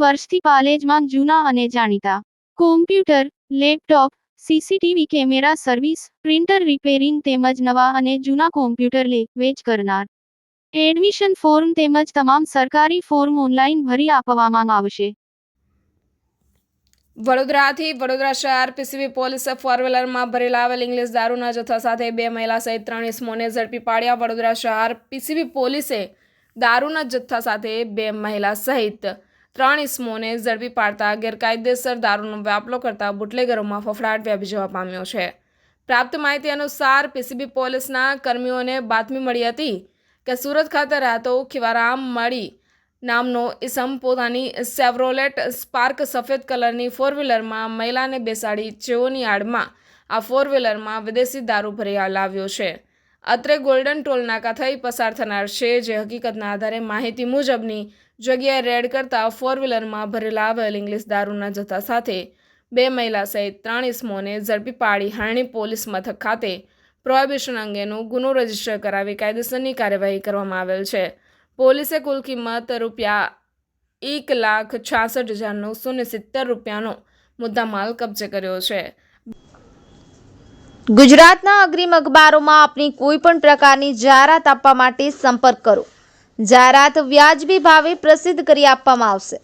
વર્ષથી પાલેજમાં જૂના અને જાણીતા computer, laptop, CCTV camera service, printer repairing તેમજ નવા અને જૂના કોમ્પ્યુટર લે-વેચ કરનાર. એડમિશન ફોર્મ તેમજ તમામ સરકારી ફોર્મ ઓનલાઈન ભરી આપવામાં આવશે. વડોદરાથી વડોદરા શહેર પીસીબી પોલીસે ફોર વ્હીલરમાં ભરેલા આવેલ ઇંગ્લિશ દારૂના જથ્થા સાથે 2 મહિલા સહિત 3 ઇસમોને ઝડપી પાડ્યા. વડોદરા શહેર પીસીબી પોલીસે દારૂના જથ્થા સાથે 2 મહિલા સહિત 3 ઇસમોને ઝડપી પાડતા ગેરકાયદેસર દારૂનો વ્યાપલો કરતા બુટલેગરોમાં ફફડાટ વ્યાપી જવા પામ્યો છે. પ્રાપ્ત માહિતી અનુસાર પીસીબી પોલીસના કર્મીઓને બાતમી મળી હતી કે સુરત ખાતે રહેતો ખીવારામ મળી નામનો ઇસમ પોતાની સેવરોલેટ સ્પાર્ક સફેદ કલરની ફોર વ્હીલરમાં મહિલાને બેસાડી જેઓની આડમાં આ ફોર વ્હીલરમાં વિદેશી દારૂ ભરી લાવ્યો છે. અત્રે ગોલ્ડન ટોલ નાકા થઈ પસાર થનાર છે, જે હકીકતના આધારે માહિતી મુજબની જગ્યાએ રેડ કરતા ફોર વ્હીલરમાં ભરેલા આવેલ ઇંગ્લિશ દારૂના જથ્થા સાથે 2 મહિલા સહિત 3 ઇસમોને ઝડપી પાડી હારણી પોલીસ મથક ખાતે પ્રોહિબિશન અંગેનો ગુનો રજીસ્ટર કરાવી કાયદેસરની કાર્યવાહી કરવામાં આવેલ છે. પોલીસે કુલ કિંમત ₹1,66,970 મુદ્દામાલ કબજે કર્યો છે. ગુજરાતના અગ્રીમ અખબારોમાં આપની કોઈ પણ પ્રકારની જાહેરાત આપવા માટે સંપર્ક કરો. જાહેરાત વ્યાજબી ભાવે પ્રસિદ્ધ કરી આપવામાં આવશે.